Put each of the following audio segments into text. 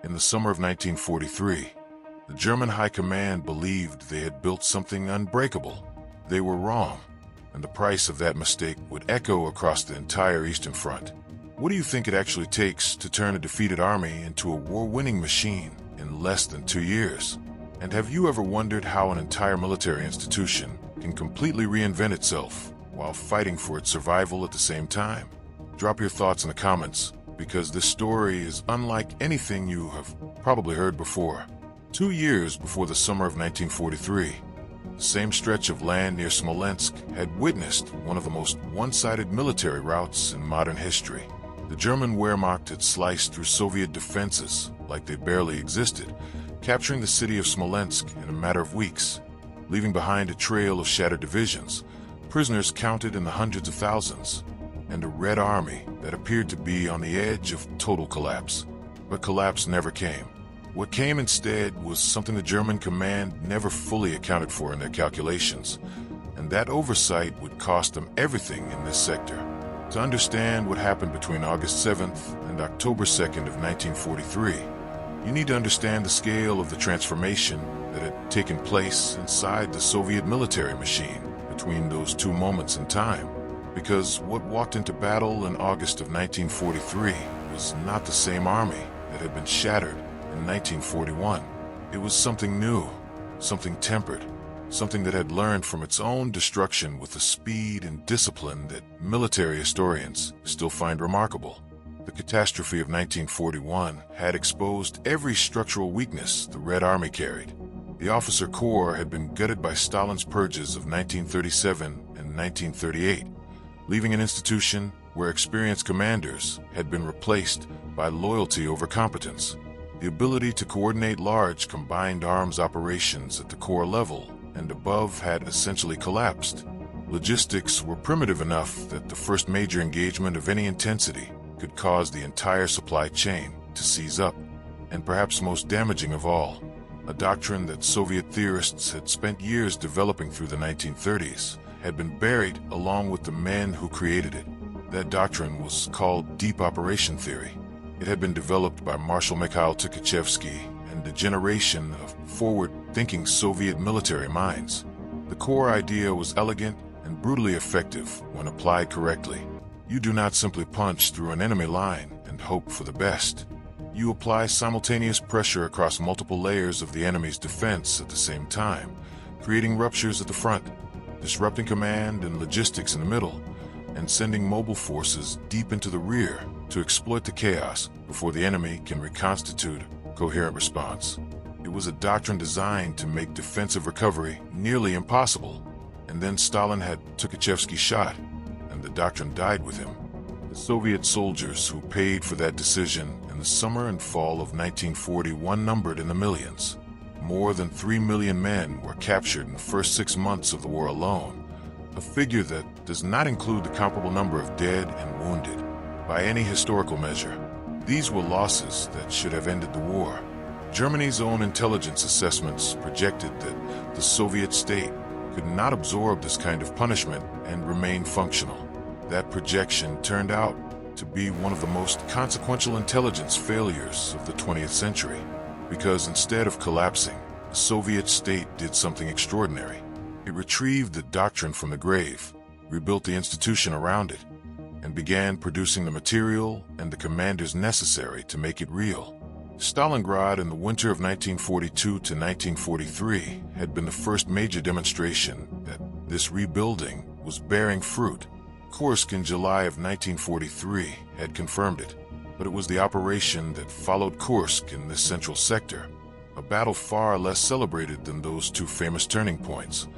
In the summer of 1943, the German High Command believed they had built something unbreakable. They were wrong, and the price of that mistake would echo across the entire Eastern Front. What do you think it actually takes to turn a defeated army into a war-winning machine in less than 2 years? And have you ever wondered how an entire military institution can completely reinvent itself while fighting for its survival at the same time? Drop your thoughts in the comments, because this story is unlike anything you have probably heard before. 2 years before the summer of 1943, the same stretch of land near Smolensk had witnessed one of the most one-sided military routes in modern history. The German Wehrmacht had sliced through Soviet defenses like they barely existed, capturing the city of Smolensk in a matter of weeks, leaving behind a trail of shattered divisions, prisoners counted in the hundreds of thousands, and a Red Army that appeared to be on the edge of total collapse. But collapse never came. What came instead was something the German command never fully accounted for in their calculations, and that oversight would cost them everything in this sector. To understand what happened between August 7th and October 2nd of 1943, you need to understand the scale of the transformation that had taken place inside the Soviet military machine between those two moments in time. Because what walked into battle in August of 1943 was not the same army that had been shattered in 1941. It was something new, something tempered, something that had learned from its own destruction with a speed and discipline that military historians still find remarkable. The catastrophe of 1941 had exposed every structural weakness the Red Army carried. The officer corps had been gutted by Stalin's purges of 1937 and 1938, leaving an institution where experienced commanders had been replaced by loyalty over competence. The ability to coordinate large combined arms operations at the corps level and above had essentially collapsed. Logistics were primitive enough that the first major engagement of any intensity could cause the entire supply chain to seize up. And perhaps most damaging of all, a doctrine that Soviet theorists had spent years developing through the 1930s had been buried along with the men who created it. That doctrine was called deep operation theory. It had been developed by Marshal Mikhail Tukhachevsky and a generation of forward-thinking Soviet military minds. The core idea was elegant and brutally effective when applied correctly. You do not simply punch through an enemy line and hope for the best. You apply simultaneous pressure across multiple layers of the enemy's defense at the same time, creating ruptures at the front, disrupting command and logistics in the middle, and sending mobile forces deep into the rear to exploit the chaos before the enemy can reconstitute a coherent response. It was a doctrine designed to make defensive recovery nearly impossible, and then Stalin had Tukhachevsky shot, and the doctrine died with him. The Soviet soldiers who paid for that decision in the summer and fall of 1941 numbered in the millions. More than 3 million men were captured in the first 6 months of the war alone, a figure that does not include the comparable number of dead and wounded by any historical measure. These were losses that should have ended the war. Germany's own intelligence assessments projected that the Soviet state could not absorb this kind of punishment and remain functional. That projection turned out to be one of the most consequential intelligence failures of the 20th century, because instead of collapsing, the Soviet state did something extraordinary. It retrieved the doctrine from the grave, rebuilt the institution around it, and began producing the material and the commanders necessary to make it real. Stalingrad in the winter of 1942 to 1943 had been the first major demonstration that this rebuilding was bearing fruit. Kursk in July of 1943 had confirmed it, but it was the operation that followed Kursk in this central sector, a battle far less celebrated than those two famous turning points,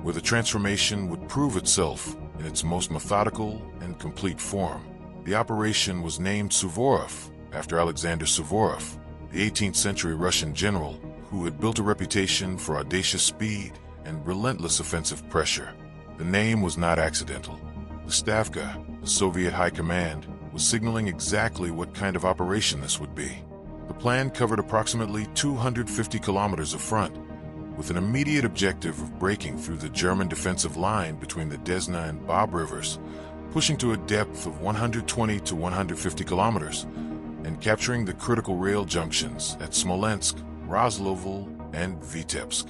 where the transformation would prove itself in its most methodical and complete form. The operation was named Suvorov after Alexander Suvorov, the 18th century Russian general who had built a reputation for audacious speed and relentless offensive pressure. The name was not accidental. The Stavka, the Soviet High Command, was signaling exactly what kind of operation this would be. The plan covered approximately 250 kilometers of front, with an immediate objective of breaking through the German defensive line between the Desna and Bob rivers, pushing to a depth of 120 to 150 kilometers, and capturing the critical rail junctions at Smolensk, Roslovl, and Vitebsk.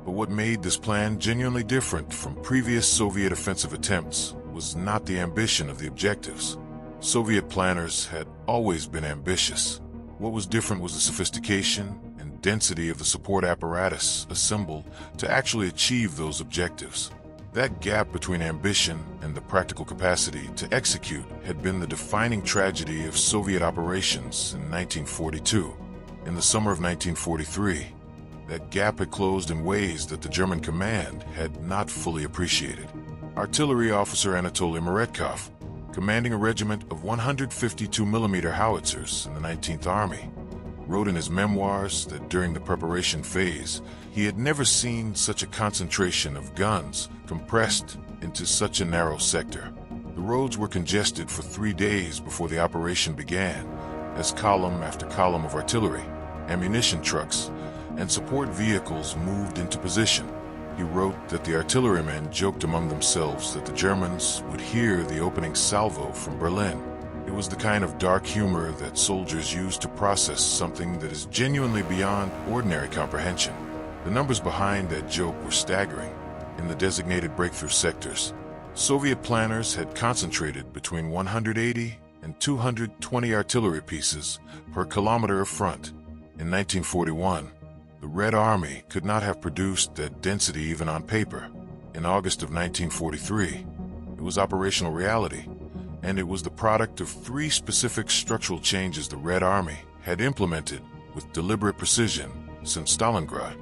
But what made this plan genuinely different from previous Soviet offensive attempts was not the ambition of the objectives. Soviet planners had always been ambitious. What was different was the sophistication and density of the support apparatus assembled to actually achieve those objectives. That gap between ambition and the practical capacity to execute had been the defining tragedy of Soviet operations in 1942. In the summer of 1943, that gap had closed in ways that the German command had not fully appreciated. Artillery officer Anatoly Meretkov, commanding a regiment of 152mm howitzers in the 19th Army, wrote in his memoirs that during the preparation phase, he had never seen such a concentration of guns compressed into such a narrow sector. The roads were congested for 3 days before the operation began, as column after column of artillery, ammunition trucks, and support vehicles moved into position. He wrote that the artillerymen joked among themselves that the Germans would hear the opening salvo from Berlin. It was the kind of dark humor that soldiers use to process something that is genuinely beyond ordinary comprehension. The numbers behind that joke were staggering. In the designated breakthrough sectors, Soviet planners had concentrated between 180 and 220 artillery pieces per kilometer of front. In 1941, the Red Army could not have produced that density even on paper. In August of 1943, it was operational reality, and it was the product of 3 specific structural changes the Red Army had implemented with deliberate precision since Stalingrad.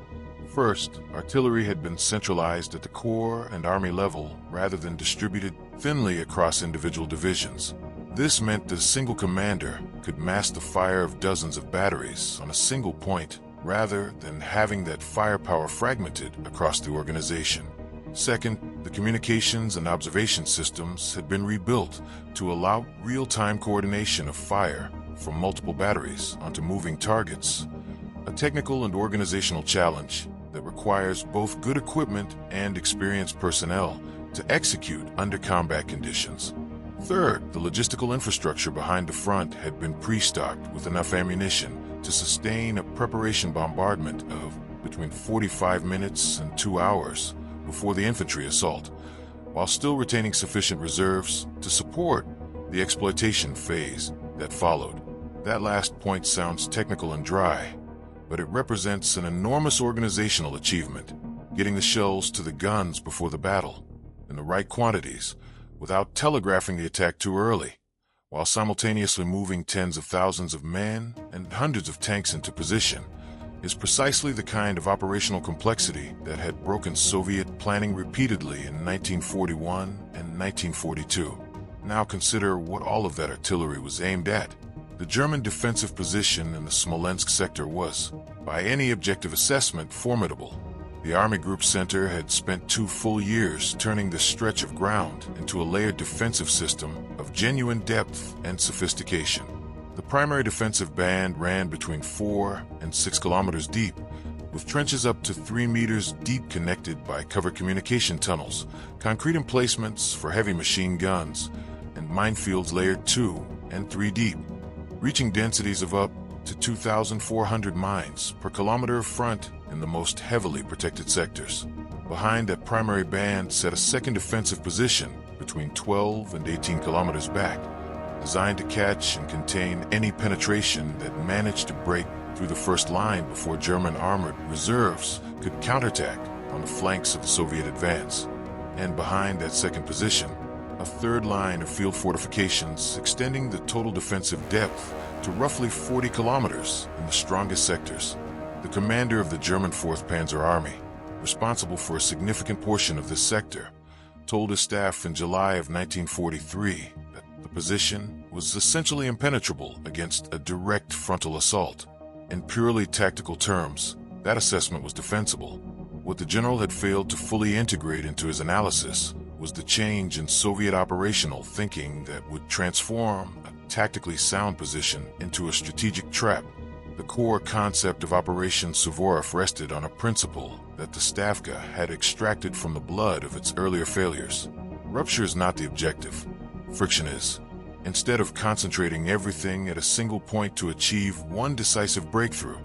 First, artillery had been centralized at the corps and army level rather than distributed thinly across individual divisions. This meant that a single commander could mass the fire of dozens of batteries on a single point rather than having that firepower fragmented across the organization. Second, the communications and observation systems had been rebuilt to allow real-time coordination of fire from multiple batteries onto moving targets, a technical and organizational challenge that requires both good equipment and experienced personnel to execute under combat conditions. Third, the logistical infrastructure behind the front had been pre-stocked with enough ammunition to sustain a preparation bombardment of between 45 minutes and 2 hours before the infantry assault, while still retaining sufficient reserves to support the exploitation phase that followed. That last point sounds technical and dry, but it represents an enormous organizational achievement, getting the shells to the guns before the battle, in the right quantities, without telegraphing the attack too early, while simultaneously moving tens of thousands of men and hundreds of tanks into position, is precisely the kind of operational complexity that had broken Soviet planning repeatedly in 1941 and 1942. Now consider what all of that artillery was aimed at. The German defensive position in the Smolensk sector was, by any objective assessment, formidable. The Army Group Center had spent 2 full years turning this stretch of ground into a layered defensive system of genuine depth and sophistication. The primary defensive band ran between 4 and 6 kilometers deep, with trenches up to 3 meters deep connected by covered communication tunnels, concrete emplacements for heavy machine guns, and minefields layered 2 and 3 deep, reaching densities of up to 2,400 mines per kilometer of front in the most heavily protected sectors. Behind that primary band sat a second defensive position between 12 and 18 kilometers back, designed to catch and contain any penetration that managed to break through the first line before German armored reserves could counterattack on the flanks of the Soviet advance. And behind that second position, a third line of field fortifications extending the total defensive depth to roughly 40 kilometers in the strongest sectors. The commander of the German 4th Panzer Army, responsible for a significant portion of this sector, told his staff in July of 1943 that the position was essentially impenetrable against a direct frontal assault. In purely tactical terms, that assessment was defensible. What the general had failed to fully integrate into his analysis was the change in Soviet operational thinking that would transform a tactically sound position into a strategic trap. The core concept of Operation Suvorov rested on a principle that the Stavka had extracted from the blood of its earlier failures. Rupture is not the objective. Friction is. instead of concentrating everything at a single point to achieve one decisive breakthrough.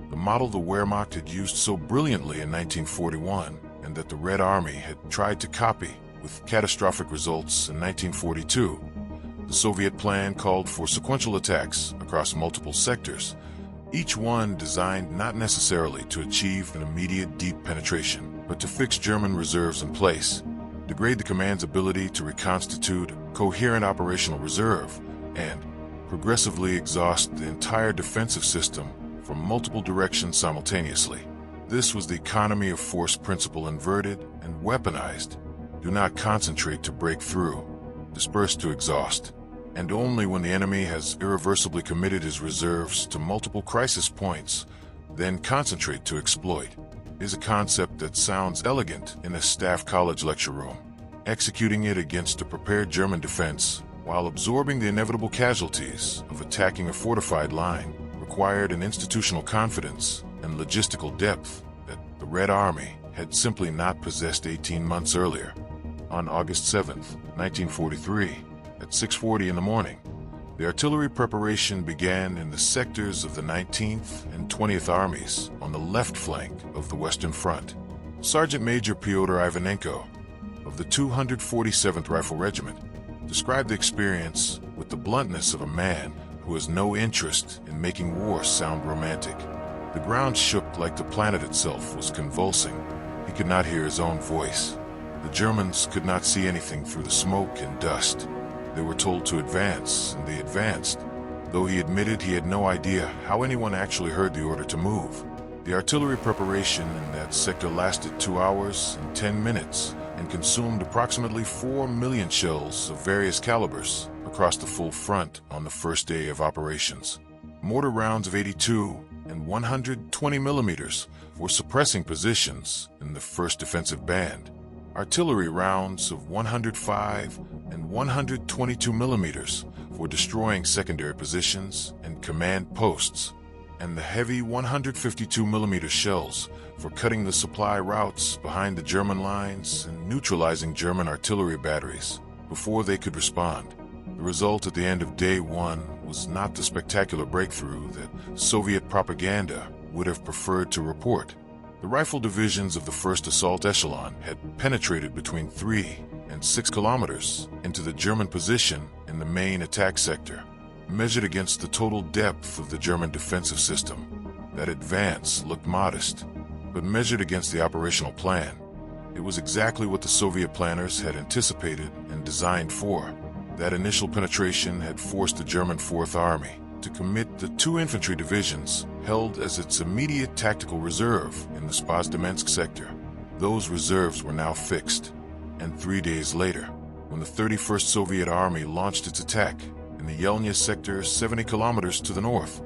The model the Wehrmacht had used so brilliantly in 1941, and that the Red Army had tried to copy with catastrophic results in 1942. The Soviet plan called for sequential attacks across multiple sectors, each one designed not necessarily to achieve an immediate deep penetration, but to fix German reserves in place, degrade the command's ability to reconstitute a coherent operational reserve, and progressively exhaust the entire defensive system from multiple directions simultaneously. This was the economy of force principle inverted and weaponized. Do not concentrate to break through, disperse to exhaust, and only when the enemy has irreversibly committed his reserves to multiple crisis points, then concentrate to exploit, is a concept that sounds elegant in a staff college lecture room. Executing it against a prepared German defense while absorbing the inevitable casualties of attacking a fortified line required an institutional confidence and logistical depth that the Red Army had simply not possessed 18 months earlier. On August 7, 1943, at 6:40 in the morning, the artillery preparation began in the sectors of the 19th and 20th Armies on the left flank of the Western Front. Sergeant Major Pyotr Ivanenko of the 247th Rifle Regiment described the experience with the bluntness of a man who has no interest in making war sound romantic. The ground shook like the planet itself was convulsing. He could not hear his own voice. The Germans could not see anything through the smoke and dust. They were told to advance, and they advanced, though he admitted he had no idea how anyone actually heard the order to move. The artillery preparation in that sector lasted 2 hours and 10 minutes and consumed approximately 4 million shells of various calibers across the full front on the first day of operations. Mortar rounds of 82 and 120 millimeters were suppressing positions in the 1st Defensive Band. Artillery rounds of 105 and 122 millimeters for destroying secondary positions and command posts, and the heavy 152 millimeter shells for cutting the supply routes behind the German lines and neutralizing German artillery batteries before they could respond. The result at the end of day one was not the spectacular breakthrough that Soviet propaganda would have preferred to report. The rifle divisions of the 1st Assault Echelon had penetrated between 3 and 6 kilometers into the German position in the main attack sector. Measured against the total depth of the German defensive system, that advance looked modest, but measured against the operational plan, it was exactly what the Soviet planners had anticipated and designed for. That initial penetration had forced the German Fourth Army to commit the 2 infantry divisions held as its immediate tactical reserve in the Spazdemensk sector. Those reserves were now fixed, and 3 days later, when the 31st Soviet Army launched its attack in the Yelnya sector 70 kilometers to the north,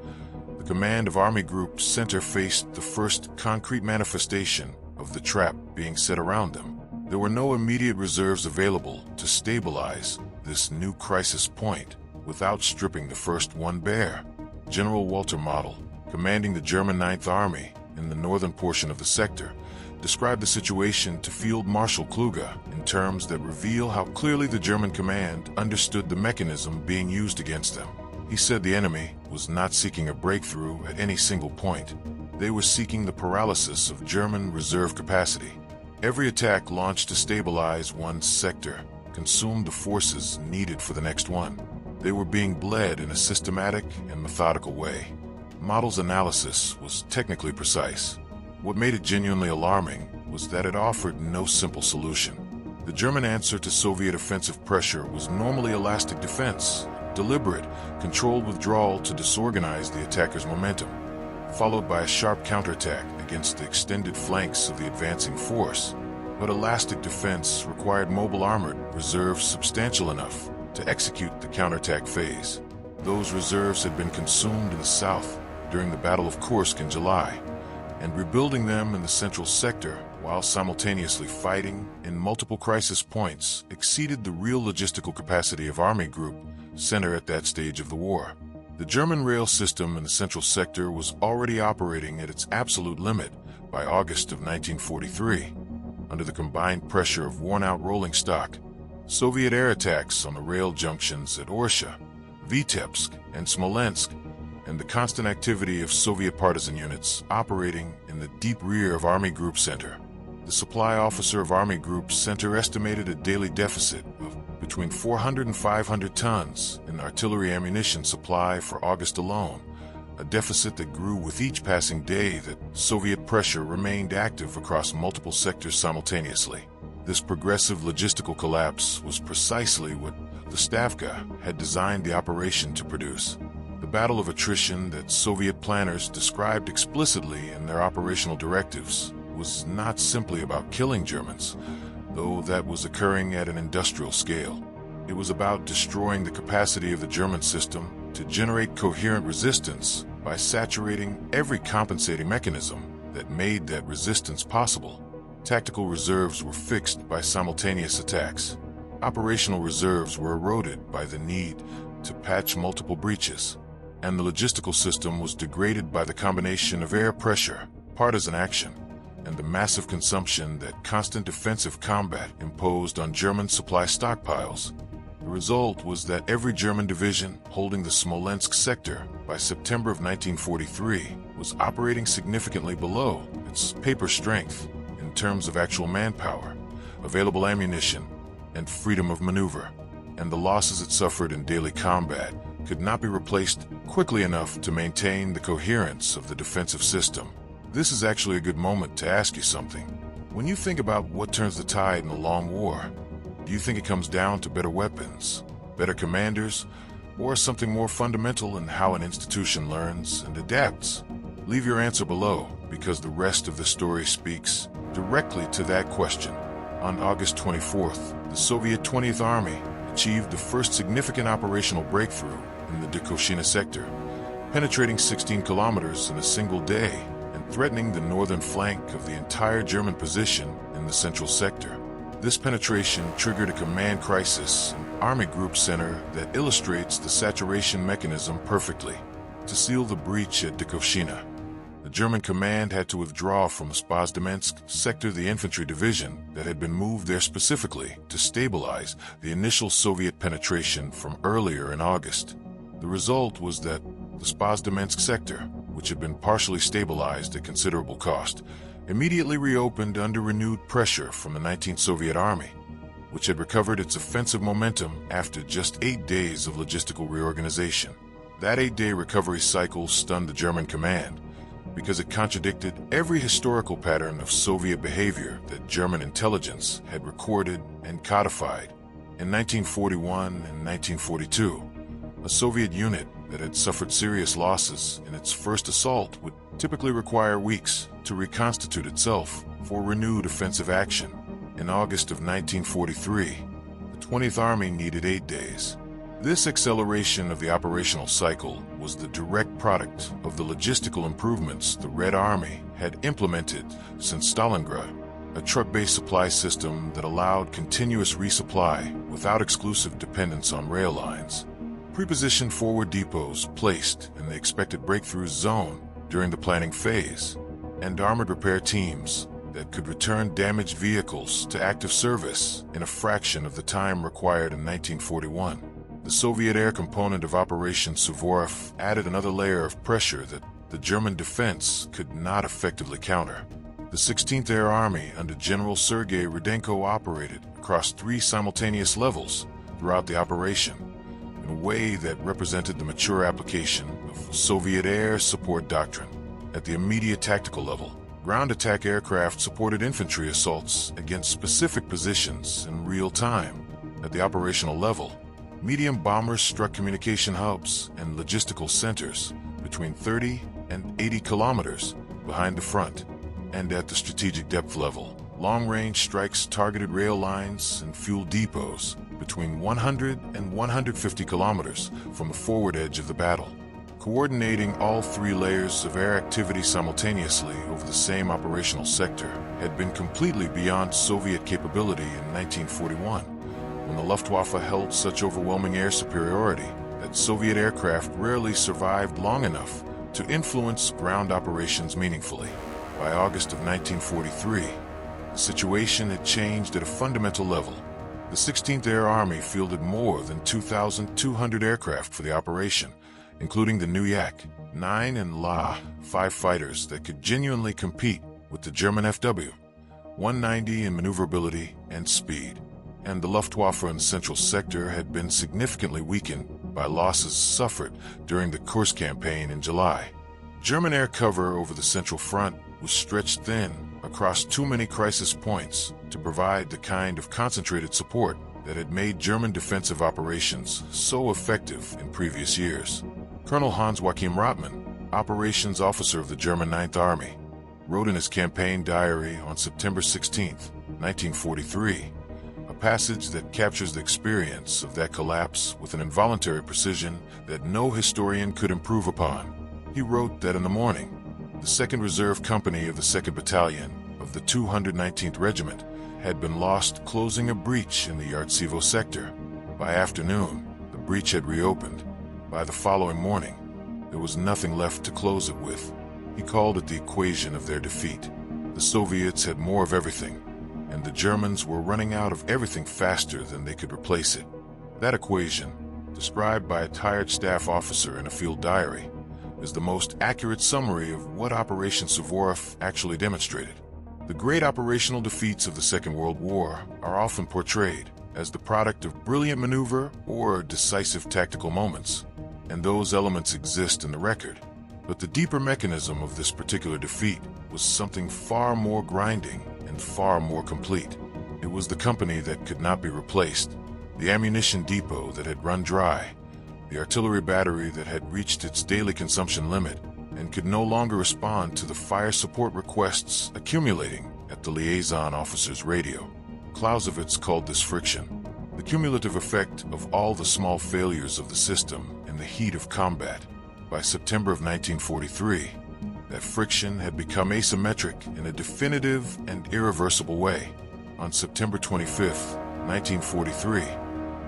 the command of Army Group Center faced the first concrete manifestation of the trap being set around them. There were no immediate reserves available to stabilize this new crisis point without stripping the first one bare. General Walter Model, commanding the German 9th Army in the northern portion of the sector, described the situation to Field Marshal Kluge in terms that reveal how clearly the German command understood the mechanism being used against them. He said the enemy was not seeking a breakthrough at any single point. They were seeking the paralysis of German reserve capacity. Every attack launched to stabilize one sector consumed the forces needed for the next one. They were being bled in a systematic and methodical way. Model's analysis was technically precise. What made it genuinely alarming was that it offered no simple solution. The German answer to Soviet offensive pressure was normally elastic defense, deliberate, controlled withdrawal to disorganize the attacker's momentum, followed by a sharp counterattack against the extended flanks of the advancing force. But elastic defense required mobile armored reserves substantial enough to execute the counterattack phase. Those reserves had been consumed in the south during the Battle of Kursk in July, and rebuilding them in the central sector while simultaneously fighting in multiple crisis points exceeded the real logistical capacity of Army Group Center at that stage of the war. The German rail system in the central sector was already operating at its absolute limit by August of 1943. Under the combined pressure of worn-out rolling stock, Soviet air attacks on the rail junctions at Orsha, Vitebsk, and Smolensk, and the constant activity of Soviet partisan units operating in the deep rear of Army Group Center. The supply officer of Army Group Center estimated a daily deficit of between 400 and 500 tons in artillery ammunition supply for August alone, a deficit that grew with each passing day that Soviet pressure remained active across multiple sectors simultaneously. This progressive logistical collapse was precisely what the Stavka had designed the operation to produce. The battle of attrition that Soviet planners described explicitly in their operational directives was not simply about killing Germans, though that was occurring at an industrial scale. It was about destroying the capacity of the German system to generate coherent resistance by saturating every compensating mechanism that made that resistance possible. Tactical reserves were fixed by simultaneous attacks. Operational reserves were eroded by the need to patch multiple breaches, and the logistical system was degraded by the combination of air pressure, partisan action, and the massive consumption that constant defensive combat imposed on German supply stockpiles. The result was that every German division holding the Smolensk sector by September of 1943 was operating significantly below its paper strength in terms of actual manpower, available ammunition, and freedom of maneuver, and the losses it suffered in daily combat could not be replaced quickly enough to maintain the coherence of the defensive system. This is actually a good moment to ask you something. When you think about what turns the tide in a long war, do you think it comes down to better weapons, better commanders, or something more fundamental in how an institution learns and adapts? Leave your answer below, because the rest of the story speaks directly to that question. On August 24th, the Soviet 20th Army achieved the first significant operational breakthrough in the Dekoshina sector, penetrating 16 kilometers in a single day and threatening the northern flank of the entire German position in the central sector. This penetration triggered a command crisis in Army Group Center that illustrates the saturation mechanism perfectly. To seal the breach at Dekoshina, the German command had to withdraw from the Spazdemensk sector the infantry division that had been moved there specifically to stabilize the initial Soviet penetration from earlier in August. The result was that the Spazdemensk sector, which had been partially stabilized at considerable cost, immediately reopened under renewed pressure from the 19th Soviet Army, which had recovered its offensive momentum after just 8 days of logistical reorganization. That 8-day recovery cycle stunned the German command because it contradicted every historical pattern of Soviet behavior that German intelligence had recorded and codified. In 1941 and 1942, a Soviet unit that had suffered serious losses in its first assault would typically require weeks to reconstitute itself for renewed offensive action. In August of 1943, the 20th Army needed 8 days. This acceleration of the operational cycle was the direct product of the logistical improvements the Red Army had implemented since Stalingrad, a truck-based supply system that allowed continuous resupply without exclusive dependence on rail lines. Prepositioned forward depots placed in the expected breakthrough zone during the planning phase, and armored repair teams that could return damaged vehicles to active service in a fraction of the time required in 1941. The Soviet air component of Operation Suvorov added another layer of pressure that the German defense could not effectively counter. The 16th Air Army under General Sergei Rudenko operated across 3 simultaneous levels throughout the operation, in a way that represented the mature application of Soviet air support doctrine. At the immediate tactical level, ground attack aircraft supported infantry assaults against specific positions in real time. At the operational level, medium bombers struck communication hubs and logistical centers between 30 and 80 kilometers behind the front. And at the strategic depth level, long-range strikes targeted rail lines and fuel depots between 100 and 150 kilometers from the forward edge of the battle. Coordinating all 3 layers of air activity simultaneously over the same operational sector had been completely beyond Soviet capability in 1941, when the Luftwaffe held such overwhelming air superiority that Soviet aircraft rarely survived long enough to influence ground operations meaningfully. By August of 1943, the situation had changed at a fundamental level. The 16th Air Army fielded more than 2,200 aircraft for the operation, including the new Yak-9 and La-5 fighters that could genuinely compete with the German FW-190 in maneuverability and speed. And the Luftwaffe in the central sector had been significantly weakened by losses suffered during the Kursk campaign in July. German air cover over the central front was stretched thin across too many crisis points to provide the kind of concentrated support that had made German defensive operations so effective in previous years. Colonel Hans-Joachim Rottmann, operations officer of the German Ninth Army, wrote in his campaign diary on September 16, 1943, a passage that captures the experience of that collapse with an involuntary precision that no historian could improve upon. He wrote that in the morning, the 2nd Reserve Company of the 2nd Battalion of the 219th Regiment had been lost closing a breach in the Yartsevo sector. By afternoon, the breach had reopened. By the following morning, there was nothing left to close it with. He called it the equation of their defeat. The Soviets had more of everything, and the Germans were running out of everything faster than they could replace it. That equation, described by a tired staff officer in a field diary, is the most accurate summary of what Operation Suvorov actually demonstrated. The great operational defeats of the Second World War are often portrayed as the product of brilliant maneuver or decisive tactical moments, and those elements exist in the record. But the deeper mechanism of this particular defeat was something far more grinding and far more complete. It was the company that could not be replaced, the ammunition depot that had run dry, the artillery battery that had reached its daily consumption limit and could no longer respond to the fire support requests accumulating at the liaison officer's radio. Clausewitz called this friction, the cumulative effect of all the small failures of the system in the heat of combat. By September of 1943, that friction had become asymmetric in a definitive and irreversible way. On September 25, 1943,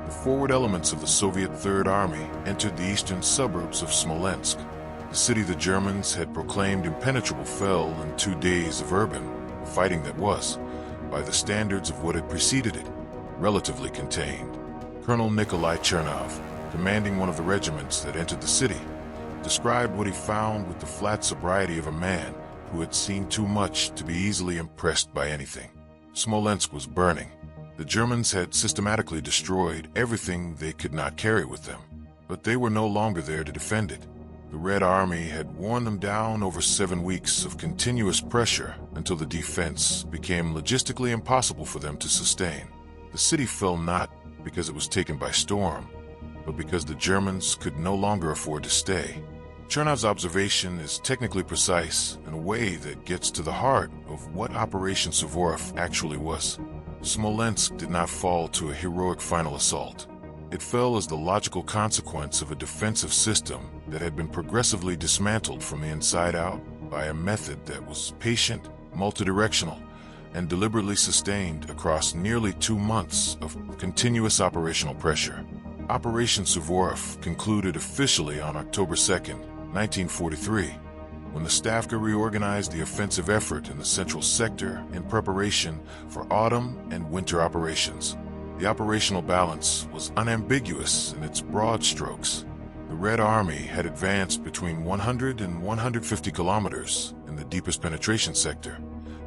the forward elements of the Soviet Third Army entered the eastern suburbs of Smolensk. The city the Germans had proclaimed impenetrable fell in 2 days of urban fighting that was, by the standards of what had preceded it, relatively contained. Colonel Nikolai Chernov, commanding one of the regiments that entered the city, described what he found with the flat sobriety of a man who had seen too much to be easily impressed by anything. Smolensk was burning. The Germans had systematically destroyed everything they could not carry with them, but they were no longer there to defend it. The Red Army had worn them down over 7 weeks of continuous pressure until the defense became logistically impossible for them to sustain. The city fell not because it was taken by storm, but because the Germans could no longer afford to stay. Chernov's observation is technically precise in a way that gets to the heart of what Operation Suvorov actually was. Smolensk did not fall to a heroic final assault. It fell as the logical consequence of a defensive system that had been progressively dismantled from the inside out by a method that was patient, multidirectional, and deliberately sustained across nearly 2 months of continuous operational pressure. Operation Suvorov concluded officially on October 2, 1943, when the Stavka reorganized the offensive effort in the central sector in preparation for autumn and winter operations. The operational balance was unambiguous in its broad strokes. The Red Army had advanced between 100 and 150 kilometers in the deepest penetration sector,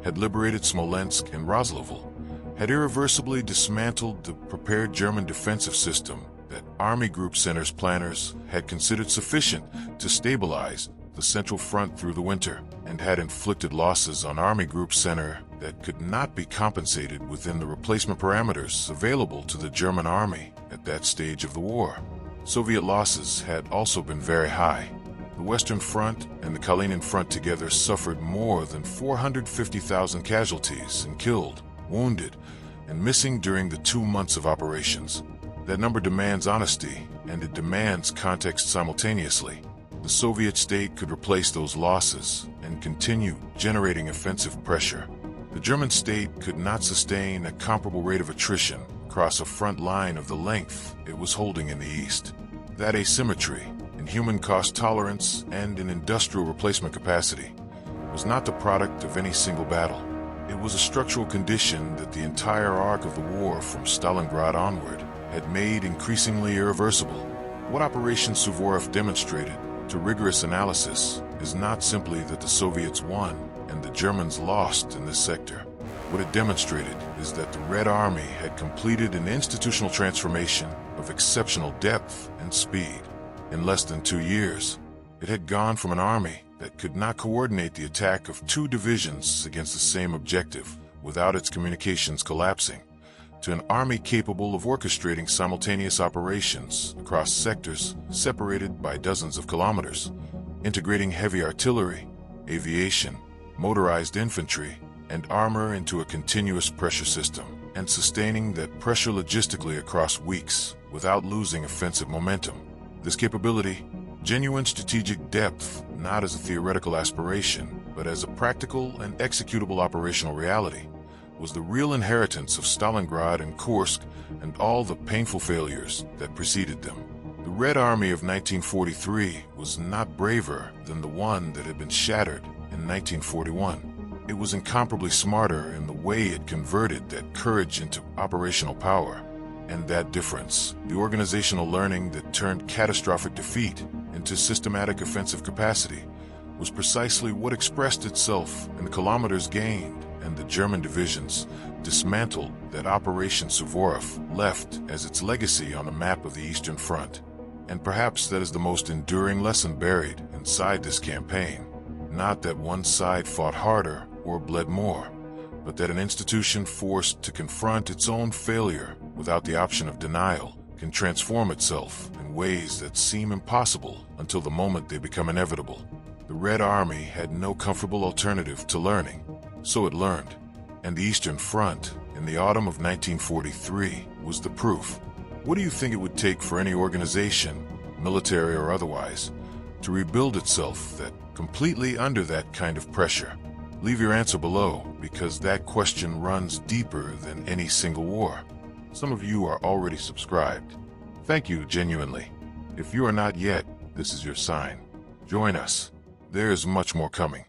had liberated Smolensk and Roslavl, had irreversibly dismantled the prepared German defensive system that Army Group Center's planners had considered sufficient to stabilize the Central Front through the winter, and had inflicted losses on Army Group Center that could not be compensated within the replacement parameters available to the German Army at that stage of the war. Soviet losses had also been very high. The Western Front and the Kalinin Front together suffered more than 450,000 casualties in killed, wounded, and missing during the 2 months of operations. That number demands honesty, and it demands context simultaneously. The Soviet state could replace those losses and continue generating offensive pressure. The German state could not sustain a comparable rate of attrition across a front line of the length it was holding in the east. That asymmetry in human cost tolerance and in industrial replacement capacity was not the product of any single battle. It was a structural condition that the entire arc of the war from Stalingrad onward had made increasingly irreversible. What Operation Suvorov demonstrated, to rigorous analysis, is not simply that the Soviets won and the Germans lost in this sector. What it demonstrated is that the Red Army had completed an institutional transformation of exceptional depth and speed. In less than 2 years, it had gone from an army that could not coordinate the attack of 2 divisions against the same objective without its communications collapsing, to an army capable of orchestrating simultaneous operations across sectors separated by dozens of kilometers, integrating heavy artillery, aviation, motorized infantry, and armor into a continuous pressure system, and sustaining that pressure logistically across weeks without losing offensive momentum. This capability, genuine strategic depth, not as a theoretical aspiration, but as a practical and executable operational reality, was the real inheritance of Stalingrad and Kursk and all the painful failures that preceded them. The Red Army of 1943 was not braver than the one that had been shattered in 1941. It was incomparably smarter in the way it converted that courage into operational power. And that difference, the organizational learning that turned catastrophic defeat into systematic offensive capacity, was precisely what expressed itself in the kilometers gained and the German divisions dismantled that Operation Suvorov left as its legacy on the map of the Eastern Front. And perhaps that is the most enduring lesson buried inside this campaign. Not that one side fought harder or bled more, but that an institution forced to confront its own failure without the option of denial can transform itself in ways that seem impossible until the moment they become inevitable. The Red Army had no comfortable alternative to learning, so it learned. And the Eastern Front, in the autumn of 1943, was the proof. What do you think it would take for any organization, military or otherwise, to rebuild itself that completely under that kind of pressure? Leave your answer below, because that question runs deeper than any single war. Some of you are already subscribed. Thank you genuinely. If you are not yet, this is your sign. Join us. There is much more coming.